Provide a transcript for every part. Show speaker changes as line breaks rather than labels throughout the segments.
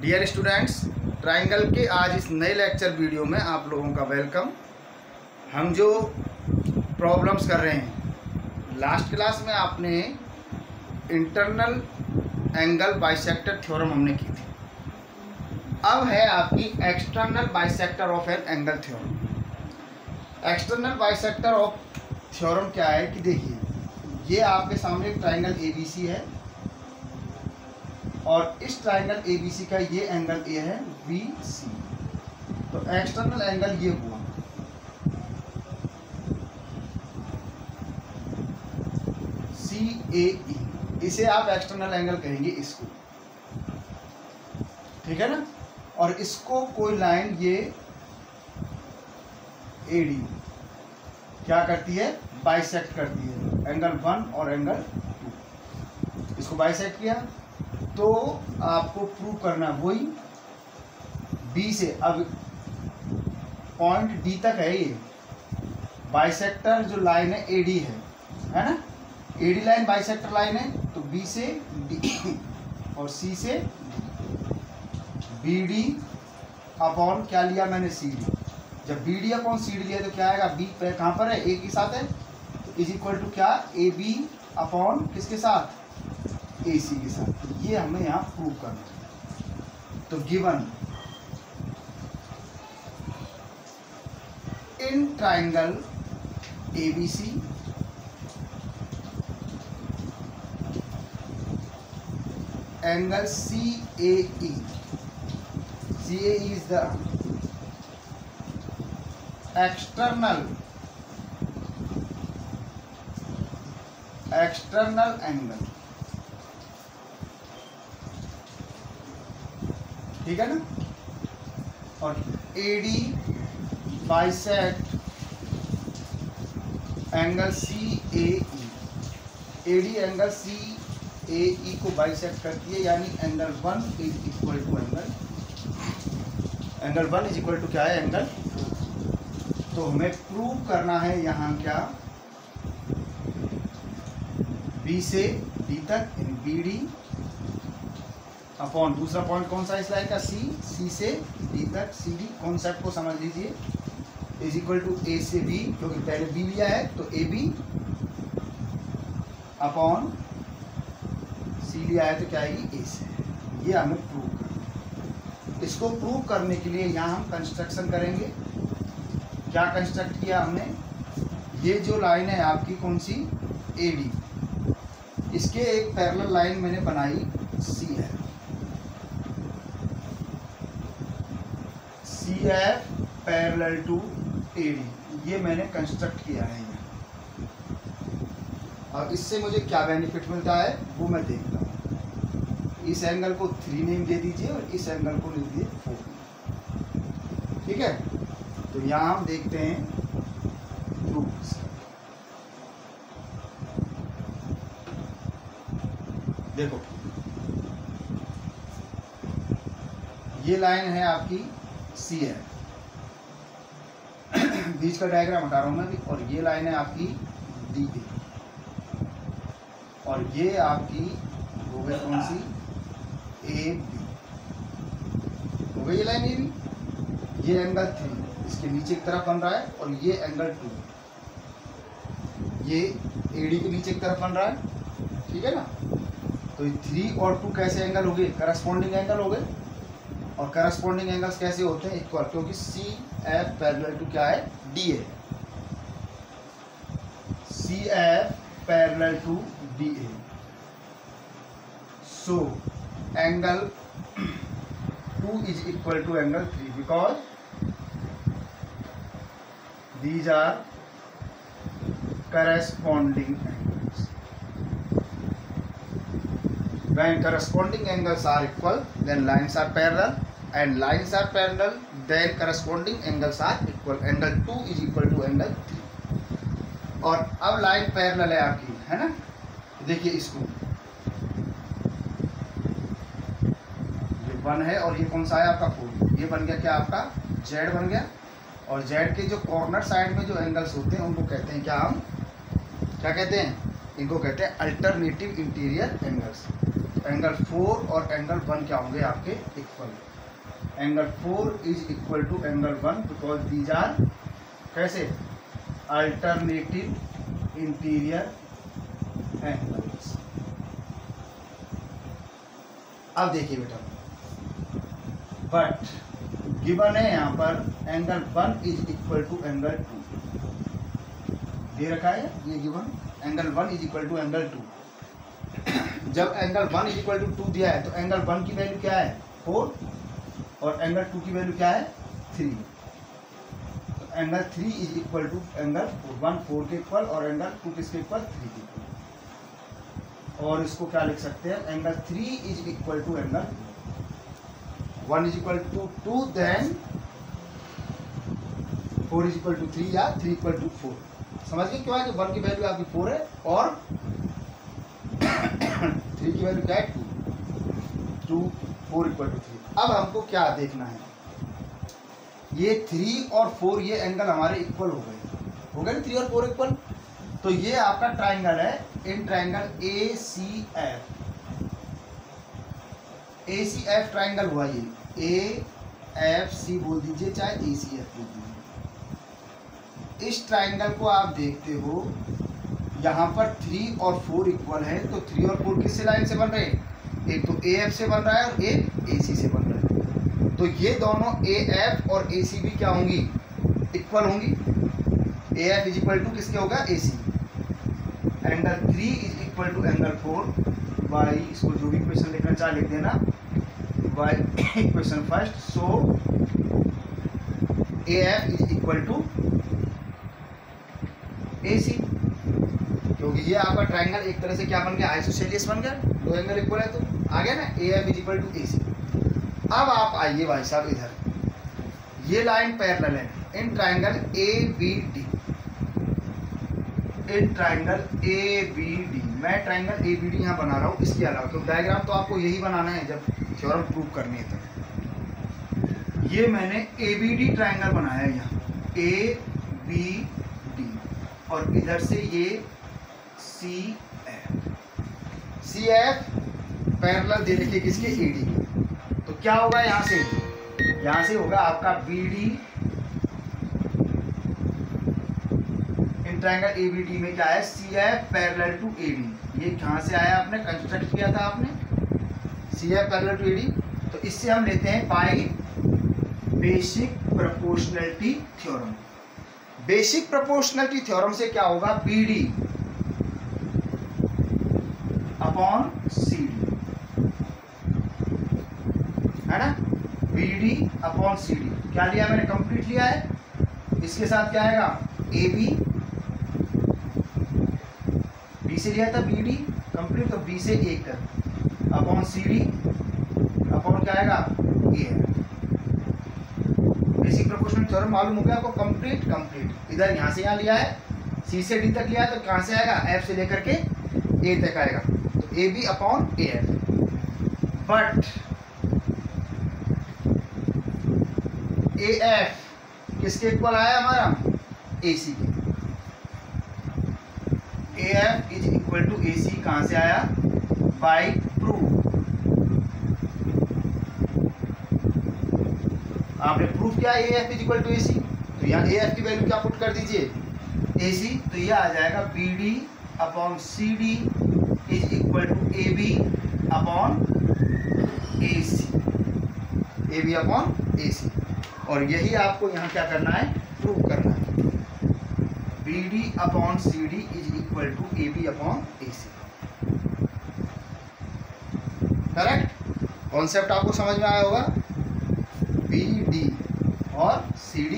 Dear students, triangle के आज इस नए लेक्चर वीडियो में आप लोगों का वेलकम। हम जो प्रॉब्लम्स कर रहे हैं, लास्ट क्लास में आपने इंटरनल एंगल बाइसेक्टर थ्योरम हमने की थी। अब है आपकी external bisector of an angle theorem. External bisector of theorem क्या है कि देखिए, ये आपके सामने एक ट्रायंगल ABC है और इस ट्रायंगल ABC का ये एंगल A है BC। तो एक्सटर्नल एंगल ये हुआ, CAE। इसे आप एक्सटर्नल एंगल कहेंगे इसको, ठीक है ना। और इसको कोई लाइन ये AD क्या करती है, बाइसेक्ट करती है, एंगल 1 और एंगल 2। इसको बाइसेक्ट किया तो आपको प्रूव करना वही B से। अब पॉइंट D तक है, ये बाइसेक्टर जो लाइन है AD है ना। AD लाइन बाइसेक्टर लाइन है, तो B से D और C से BD अपॉन क्या लिया मैंने, CD। जब BD अपॉन CD लिया तो क्या आएगा, B पे कहाँ पर है, A के साथ है, तो इज इक्वल टू क्या, AB अपॉन किसके साथ, AC के साथ। ये हमें यहाँ प्रूव करना है। तो given in triangle ABC angle CAE is the external angle, ठीक है ना। और AD bisect angle CAE। AD angle CAE को बाइसेक्ट करती है, यानी angle 1 is equal to angle 1 is equal to क्या है, एंगल। तो हमें प्रूव करना है यहाँ क्या, B से D तक BD अपॉन दूसरा पॉइंट कौन सा इस लाइन का, C से D तक CD। कॉन्सेप्ट को समझ लीजिए, इज इक्वल टू A से B, क्योंकि पहले B लिया है तो AB अपॉन C लिया है तो क्या आएगी, A से। ये हमें प्रूव करना है। इसको प्रूव करने के लिए यहाँ हम कंस्ट्रक्शन करेंगे। क्या कंस्ट्रक्ट किया हमने, ये जो लाइन है आपकी कौन सी, AD, इसके एक पैरेलल लाइन मैंने बनाई CF पैरेलल टू AD। ये मैंने कंस्ट्रक्ट किया है यहाँ। और इससे मुझे क्या बेनिफिट मिलता है वो मैं देखता हूँ। इस एंगल को 3 नेम दे दीजिए और इस एंगल को लिख दीजिए 4, ठीक है। तो यहाँ हम देखते हैं प्रूफ। देखो, ये लाइन है आपकी CF, बीच का डायग्राम हटा रहा हूं मैं भी। और ये लाइन है आपकी DA, और ये आपकी हो गई कौन सी, AB हो गई, ये लाइन AB। ये एंगल 3 इसके नीचे की तरफ बन रहा है, और ये एंगल 2 ये AD के नीचे की तरफ बन रहा है, ठीक है ना। तो ये 3 और 2 कैसे एंगल हो गए, करस्पॉन्डिंग एंगल हो गए। और करस्पॉन्डिंग एंगल्स कैसे होते हैं, इक्वल, क्योंकि CF पैरेलल टू क्या है, DA। CF parallel to DA। So angle 2 is equal to angle 3 because these are corresponding angles. When corresponding angles are equal, then lines are parallel, and lines are parallel, then corresponding angles are equal. Angle 2 is equal to angle 3। और अब line parallel है आपकी, है ना। देखिए इसको, ये 1 है और ये कौन सा है आपका 4। ये बन गया क्या आपका, Z बन गया। और Z के जो कॉर्नर साइड में जो एंगल्स होते हैं उनको कहते हैं क्या, हम क्या कहते हैं, इनको कहते हैं अल्टरनेटिव इंटीरियर एंगल्स। एंगल 4 और एंगल 1 क्या होंगे आपके equal. Angle 4 is equal to angle 1 because these are कैसे अल्टरनेटिव इंटीरियर एंगल्स। अब देखिए बेटा, बट गिवन है यहाँ पर angle 1 is equal to angle 2 दे रखा है, ये given angle 1 is equal to angle 2। जब एंगल 1 इज इक्वल टू 2 दिया है तो एंगल 1 की वैल्यू क्या है 4 और एंगल 2 की वैल्यू क्या है 3। तो angle 3 is equal to angle 1 4 के इक्वल और एंगल 2 किसके इक्वल 3 के इक्वल। और इसको क्या लिख सकते हैं, angle 3 is equal to angle 1 is equal to 2 then 4 is equal to 3 या 3 इक्वल टू 4। समझ गए क्यों है कि 1 की वैल्यू आपकी 4 है और 3 की वैल्यू क्या है 2 4 इक्वल टू 3। अब हमको क्या देखना है, ये 3 और 4 ये एंगल हमारे इक्वल हो गए ना 3 और 4 इक्वल। तो ये आपका ट्राइंगल है, in triangle ACF। ACF triangle हुआ ये, AFC बोल दीजिए चाहे ACF बोल दीजिए। इस ट्राइंगल को आप देखते हो यहाँ पर 3 और 4 इक्वल है, तो 3 और 4 किससे लाइन से बन रहे हैं, एक तो AF से बन रहा है और एक AC से बन रहा है। तो ये दोनों AF और AC भी क्या होंगी इक्वल होंगी। AF इज इक्वल टू किसके होगा AC। Angle 3 is equal to angle 4 by, इसको जो भी इक्वेशन लिखना चाहे लिख देना, by equation first. So AF is equal to AC, क्योंकि ये आपका ट्राइंगल एक तरह से क्या बन गया आइसोसेलियस बन गया, दो एंगल इक्वल है तो आ गया ना AF is equal to AC। अब आप आइए भाई साहब इधर, ये लाइन पैरेलल है in triangle ABD। In triangle ABD, मैं ट्राइंगल ABD यहाँ बना रहा हूँ, इसके अलावा तो डायग्राम तो आपको यही बनाना है जब थ्योरम प्रूव करनी है तब। ये मैंने ABD ट्राइंगल बनाया है यहाँ ABD, और इधर से ये CF पैरेलल दे रखिए किसके AD। तो क्या होगा यहाँ से होगा आपका BD। इन ट्राइंगल ABD में क्या है CF पैरेलल टू AD। ये कहाँ से आया, आपने कंस्ट्रक्ट किया था आपने CF पैरेलल टू AD। तो इससे हम लेते हैं by basic proportionality theorem. Basic proportionality theorem से क्या होगा, BD अपॉन CD, है ना, BD अपॉन CD। क्या लिया मैंने, कंप्लीट लिया है। इसके साथ क्या आएगा AB, B से लिया था BD कंप्लीट, तो B से 1 अपॉन CD अपॉन क्या आएगा A। बेसिक प्रोपोर्शनल थ्योरम मालूम हो गया आपको, कंप्लीट। इधर यहाँ से यहाँ लिया है, C से D तक लिया है, तो कहाँ से आएगा F से लेकर के A तक आएगा, तो AB upon AF। But AF किसके इक्वल आया हमारा, AC के। AF is equal to AC कहाँ से आया, बाई प्रूफ। आपने प्रूफ किया AF is equal to AC, तो यहाँ AF की वैल्यू क्या पुट कर दीजिए AC, तो ये आ जाएगा BD upon CD is equal to AB upon AC, AB upon AC। और यही आपको यहाँ क्या करना है, प्रूव करना है। BD upon CD is equal to AB upon AC। Correct, concept आपको समझ में आया होगा। BD और CD,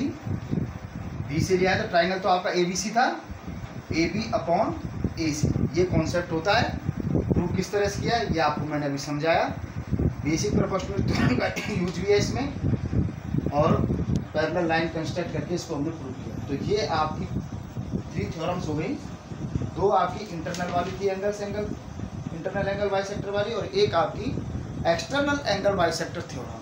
B से लिया है तो ट्राइंगल तो आपका ABC था, AB अपॉन AC, ये कॉन्सेप्ट होता है। प्रूफ किस तरह से किया है ये आपको मैंने अभी समझाया। बेसिक प्रोपोर्शनल का यूज भी है इसमें, और पैरेलल लाइन कंस्ट्रक्ट करके इसको हमने प्रूव किया। तो ये आपकी 3 थ्योरम्स हो गई, 2 आपकी इंटरनल वाली थी इंटरनल एंगल बाइसेक्टर वाली, और एक आपकी एक्सटर्नल एंगल बाइसेक्टर थ्योरम।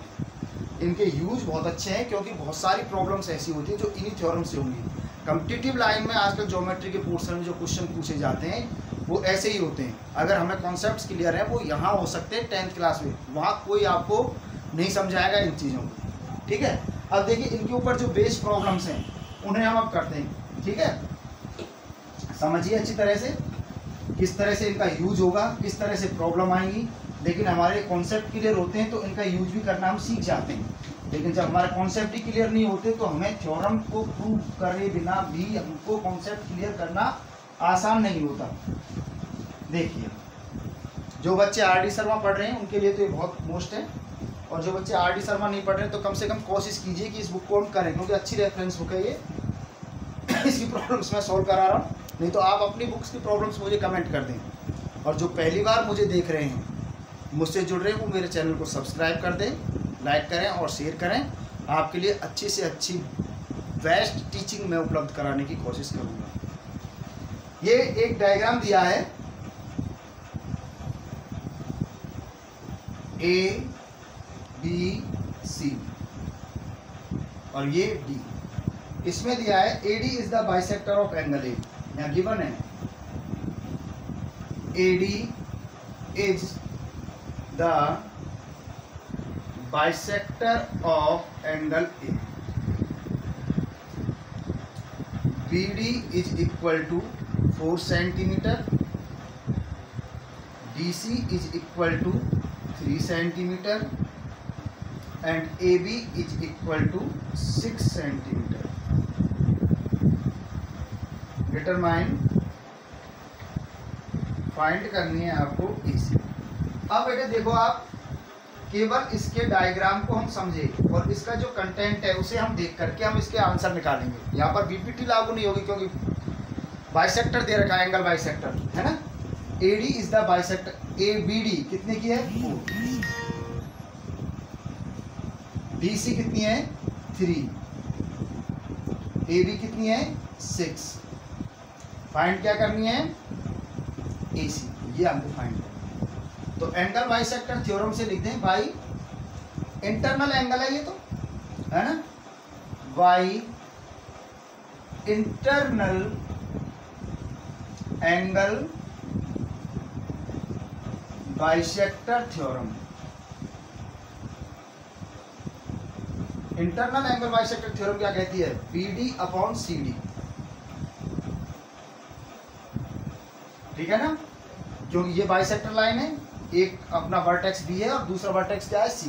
इनके यूज बहुत अच्छे हैं क्योंकि बहुत सारी प्रॉब्लम्स ऐसी होती हैं जो इन्हीं थ्योरम से होंगी। कॉम्पिटिटिव लाइन में आजकल ज्योमेट्री के पोर्शन में जो क्वेश्चन पूछे जाते हैं वो ऐसे ही होते हैं। अगर हमें कॉन्सेप्ट्स क्लियर है वो यहाँ हो सकते हैं 10th क्लास में, वहाँ कोई आपको नहीं समझाएगा इन चीज़ों को, ठीक है। अब देखिए इनके ऊपर जो बेस प्रॉब्लम्स हैं उन्हें हम अब करते हैं, ठीक है। समझिए अच्छी तरह से किस तरह से इनका यूज होगा, किस तरह से प्रॉब्लम आएंगी। लेकिन हमारे कॉन्सेप्ट क्लियर होते हैं तो इनका यूज भी करना हम सीख जाते हैं। लेकिन जब हमारे कॉन्सेप्ट ही क्लियर नहीं होते तो हमें थ्योरम को प्रूव करे बिना भी हमको कॉन्सेप्ट क्लियर करना आसान नहीं होता। देखिए जो बच्चे आर.डी. शर्मा पढ़ रहे हैं उनके लिए तो ये बहुत मोस्ट है, और जो बच्चे आर.डी. शर्मा नहीं पढ़ रहे हैं तो कम से कम कोशिश कीजिए कि इस बुक को हम करें, क्योंकि अच्छी रेफरेंस बुक है ये। इसकी प्रॉब्लम्स मैं सॉल्व करा रहा हूँ, नहीं तो आप अपनी बुक्स की प्रॉब्लम्स मुझे कमेंट कर दें। और जो पहली बार मुझे देख रहे हैं, मुझसे जुड़ रहे हैं, वो मेरे चैनल को सब्सक्राइब कर दें, लाइक करें और शेयर करें। आपके लिए अच्छी से अच्छी बेस्ट टीचिंग मैं उपलब्ध कराने की कोशिश करूँगा। ये एक डायग्राम दिया है A, B, C और ये D। इसमें दिया है AD is the bisector of angle A, यहाँ गिवन है AD is the bisector of angle A, BD is equal to 4 centimetre, DC is equal to 3 centimetre and AB is equal to 6 centimetre. Determine find करनी है आपको AC। अब बेटे देखो, आप केवल इसके डायग्राम को हम समझे और इसका जो कंटेंट है उसे हम देख करके हम इसके आंसर निकालेंगे। यहाँ पर बीपीटी लागू नहीं होगी क्योंकि बाइसेक्टर दे रखा है, एंगल बाइसेक्टर है ना। AD is the bisector, ABD कितने की है 4, BC कितनी है 3, AB कितनी है 6। फाइंड क्या करनी है AC, ये हमको फाइंड करना। तो एंगल बाइसेक्टर थ्योरम से लिख दें बाई इंटरनल एंगल है ये तो, है ना, by internal angle bisector theorem. Internal angle bisector theorem क्या कहती है, BD अपॉन CD, ठीक है ना। जो ये बाइसेक्टर लाइन है, एक अपना वर्टेक्स B है और दूसरा वर्टेक्स क्या है C।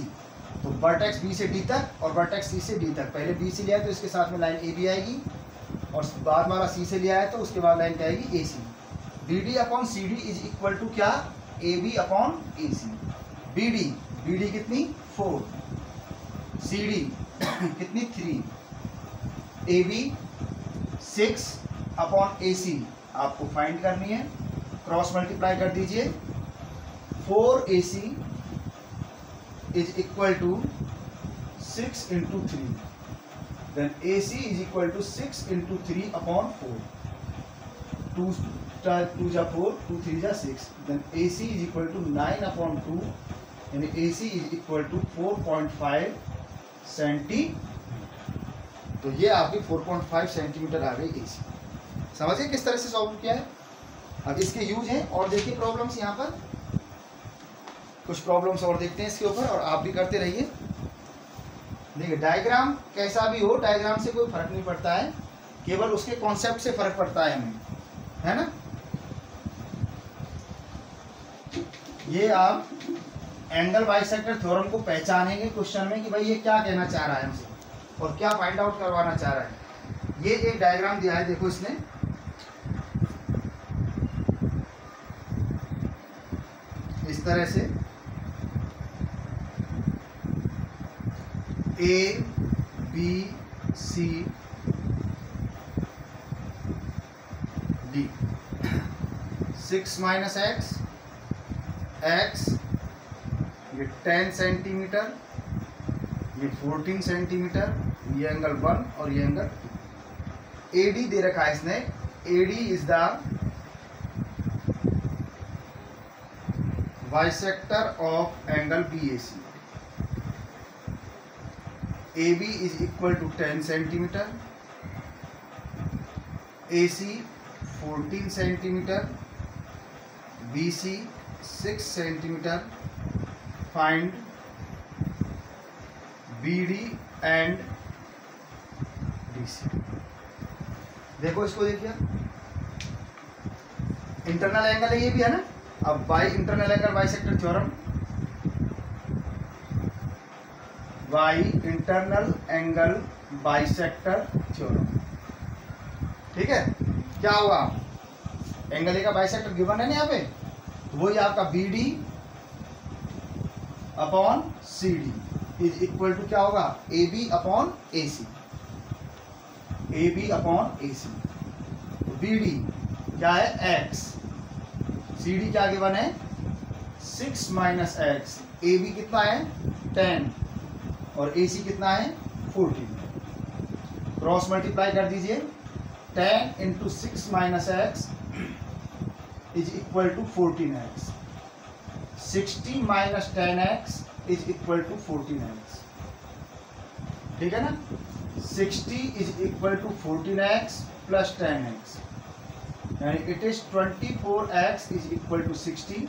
तो वर्टेक्स B से D तक और वर्टेक्स C से D तक, पहले B से लिया है तो इसके साथ में लाइन AB आएगी, और बाद वाला C से लिया है तो उसके बाद लाइन क्या आएगी AC। BD upon CD is equal to क्या, AB अपॉन AC। BD कितनी 4, CD कितनी 3, AB 6 अपॉन AC आपको फाइंड करनी है। क्रॉस मल्टीप्लाई कर दीजिए, 4AC is equal to 6 into 3, then AC is equal to 6 into 3 upon 4, 2 जा 4, 2 3 जा 6, then AC is equal to 9 upon 2, यानी AC is equal to 4.5 senti. तो ये आपकी 4.5 सेंटीमीटर आ गई AC। समझिए किस तरह से सॉल्व किया है। अब इसके यूज हैं और देखिए प्रॉब्लम्स, यहाँ पर कुछ प्रॉब्लम्स और देखते हैं इसके ऊपर, और आप भी करते रहिए। देखिए डायग्राम कैसा भी हो, डायग्राम से कोई फर्क नहीं पड़ता है, केवल उसके कॉन्सेप्ट से फर्क पड़ता है हमें, है ना। ये आप एंगल बाइसेक्टर थ्योरम को पहचानेंगे क्वेश्चन में कि भाई ये क्या कहना चाह रहा है हमसे और क्या फाइंड आउट करवाना चाह रहा है। ये एक डायग्राम दिया है, देखो इसने इस तरह से A B C D, 6 minus x, x ये 10 सेंटीमीटर, ये 14 सेंटीमीटर, ये एंगल 1 और ये एंगल 2। AD दे रखा है इसने, AD is the bisector of angle BAC। AB is equal to 10 centimetre, AC 14 centimetre, BC 6 centimetre, find BD and DC। देखो इसको देखिए, इंटरनल एंगल है, ये भी है ना। अब by internal angle bisector theorem, by internal angle bisector theorem, ठीक है। क्या हुआ, एंगल ए का बाइसेक्टर गिवन है ना यहाँ पे, तो वही आपका BD upon CD is equal to क्या होगा, AB upon AC, AB upon AC। तो BD क्या है x, CD क्या गिवन है 6 माइनस x, AB कितना है 10 और AC कितना है 14। क्रॉस मल्टीप्लाई कर दीजिए, 10 into 6 minus x is equal to 14x, 60 minus 10x is equal to 14x, ठीक है ना। 60 is equal to 14x plus 10x, यानी it is 24x is equal to 60,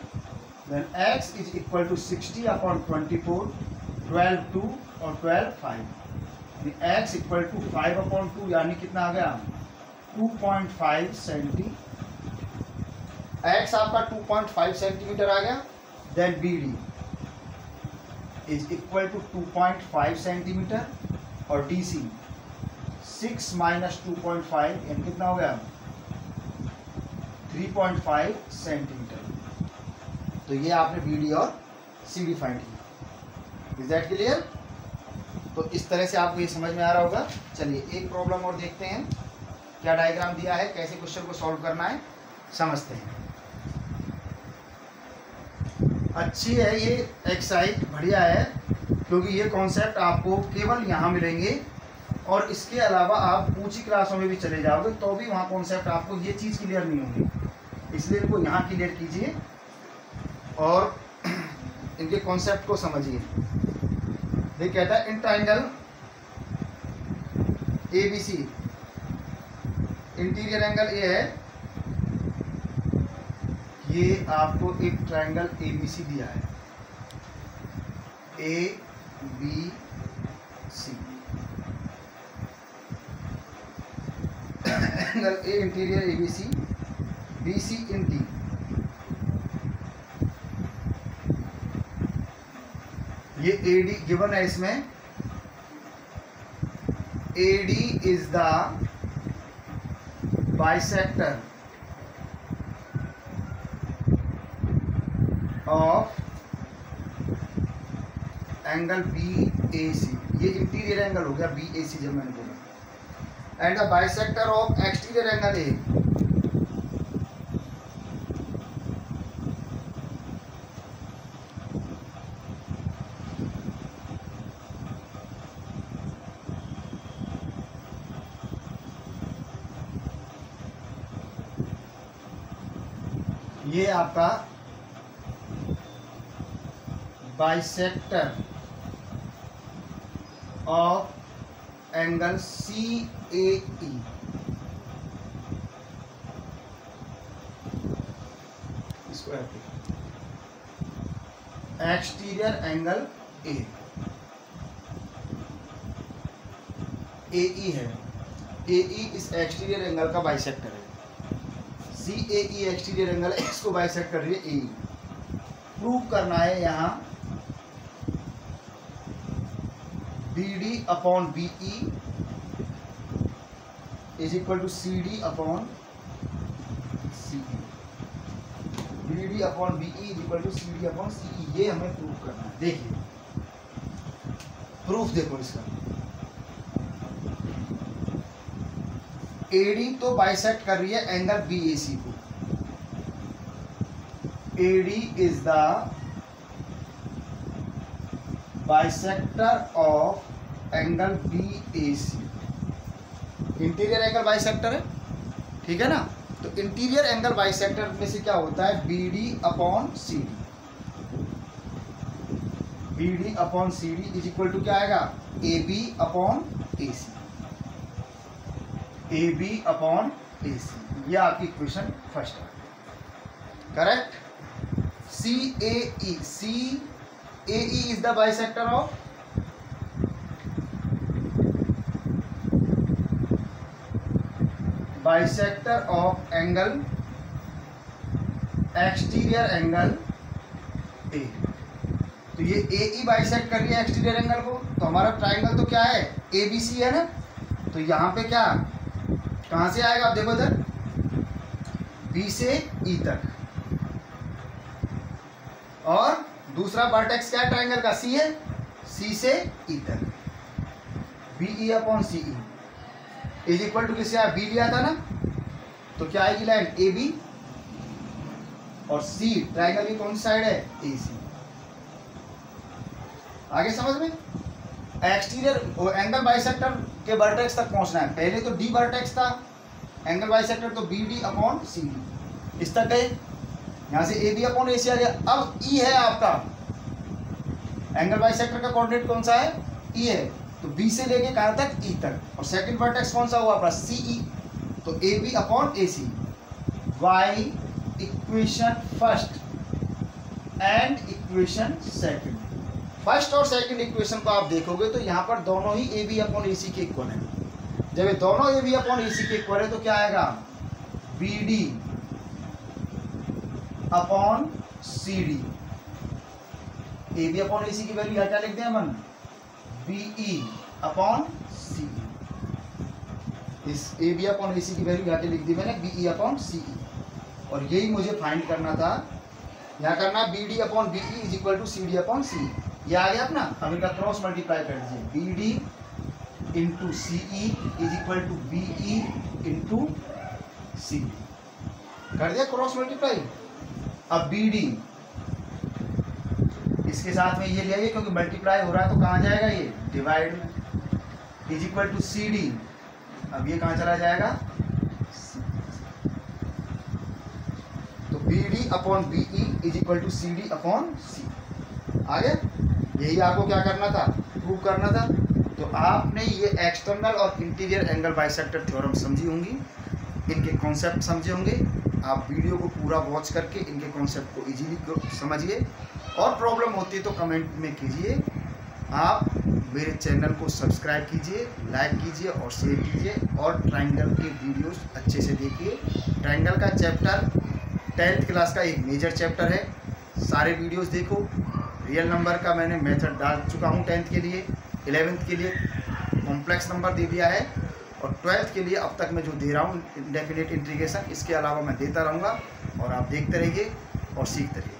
then x is equal to 60 upon 24, 12 2 और 12 5, यानी x equal to 5 upon 2, यानी कितना आ गया 2.5 senti, x आपका 2.5 सेंटीमीटर आ गया। Then BD is equal to 2.5 centimetre और DC 6 माइनस 2.5 यानी कितना हो गया 3.5 सेंटीमीटर। तो ये आपने BD और CD फाइंड किया। Is that clear? तो इस तरह से आपको ये समझ में आ रहा होगा। चलिए एक प्रॉब्लम और देखते हैं, क्या डायग्राम दिया है, कैसे क्वेश्चन को सॉल्व करना है, समझते हैं। अच्छी है ये एक्सरसाइज, बढ़िया है, क्योंकि ये कॉन्सेप्ट आपको केवल यहाँ मिलेंगे और इसके अलावा आप ऊंची क्लासों में भी चले जाओगे तो भी वहाँ कॉन्सेप्ट आपको ये चीज़ क्लियर नहीं होगी, इसलिए इनको यहाँ क्लियर कीजिए और इनके कॉन्सेप्ट को समझिए। देख कहता है in triangle ABC, interior angle A है, ये आपको एक ट्राइंगल ABC दिया है, ABC angle A interior ABC, BC in D, ये AD गिवन है, इसमें AD is the bisector of angle BAC, ये इंटीरियर एंगल हो गया BAC जब मैंने बोला, and the bisector of exterior angle A, ये आपका बाइसेक्टर ऑफ एंगल CAE, इसको एक्सटीरियर एंगल AE है, AE इस एक्सटीरियर एंगल का बाइसेक्टर है, CAE एक्सटीरियर एंगल इसको बाइसेक्ट कर रही है AE। प्रूव करना है यहाँ BD upon BE is equal to CD upon CE, BD upon BE is equal to CD upon CE, ये हमें प्रूव करना है। देखिए प्रूफ देखो इसका, AD तो बाइसेक्ट कर रही है एंगल BAC को, AD is the bisector of angle BAC, interior angle bisector है, ठीक है ना। तो इंटीरियर एंगल बाइसेक्टर में से क्या होता है BD upon CD, BD upon CD is equal to क्या आएगा AB upon AC, AB upon AC, ये आपकी इक्वेशन फर्स्ट है, correct. CAE, CAE is the bisector of angle, exterior angle A। तो ये AE बाइसेक्ट कर रही है एक्सटीरियर एंगल को, तो हमारा ट्राइंगल तो क्या है, ABC है ना। तो यहाँ पे क्या, कहाँ से आएगा, आप देखो इधर B से E तक, और दूसरा वर्टेक्स क्या है ट्राइंगल का, C है, C से E तक, BE upon CE is equal to किससे आया, B लिया था ना, तो क्या आएगी लाइन AB, और C ट्राइंगल की कौन सी साइड है, AC। आगे समझ में, एक्सटीरियर एंगल बाइसेक्टर के वर्टेक्स तक पहुंचना है, पहले तो D वर्टेक्स था एंगल बाइसेक्टर, तो BD अपॉन CD इस तक गए, यहाँ से AB अपॉन AC आ गया। अब E है आपका, एंगल बाइसेक्टर का कोऑर्डिनेट कौन सा है, E है, तो B से लेके कहाँ तक, E तक, और सेकंड वर्टेक्स कौन सा हुआ आपका, CE, तो AB upon AC। Why equation first and equation second, first और सेकंड इक्वेशन को आप देखोगे तो यहाँ पर दोनों ही AB अपॉन AC के इक्वल है। जब ये दोनों AB अपॉन AC के इक्वल है तो क्या आएगा, BD upon CD, AB upon AC की वैल्यू क्या लिखते हैं अपन, BE अपॉन CE। इस AB अपॉन AC की वैल्यू यहाँ लिख दी मैंने, BE अपॉन CE, और यही मुझे फाइंड करना था, यहाँ करना BD upon BE is equal to CD upon CE। ये आ गया अपना, अब इनका क्रॉस मल्टीप्लाई कर दीजिए, BD into CE is equal to BE into CE, कर दिया क्रॉस मल्टीप्लाई। अब BD इसके साथ में ये ले आइए, क्योंकि मल्टीप्लाई हो रहा है तो कहाँ जाएगा ये, डिवाइड में, इज इक्वल टू CD, अब ये कहाँ चला जाएगा, तो BD upon BE is equal to CD upon C। आगे यही आपको क्या करना था, प्रूव करना था। तो आपने ये एक्सटर्नल और इंटीरियर एंगल बाइसेक्टर थ्योरम समझी होंगी, इनके कॉन्सेप्ट समझे होंगे। आप वीडियो को पूरा वॉच करके इनके कॉन्सेप्ट को इजीली समझिए, और प्रॉब्लम होती है तो कमेंट में कीजिए। आप मेरे चैनल को सब्सक्राइब कीजिए, लाइक कीजिए और शेयर कीजिए, और ट्राइंगल के वीडियोस अच्छे से देखिए। ट्राइंगल का चैप्टर 10th क्लास का एक मेजर चैप्टर है, सारे वीडियोस देखो। रियल नंबर का मैंने मेथड डाल चुका हूँ 10th के लिए, 11th के लिए कॉम्प्लेक्स नंबर दे दिया है, और 12th के लिए अब तक मैं जो दे रहा हूँ इंडेफिनिट इंटीग्रेशन, इसके अलावा मैं देता रहूँगा, और आप देखते रहिए और सीखते रहिए।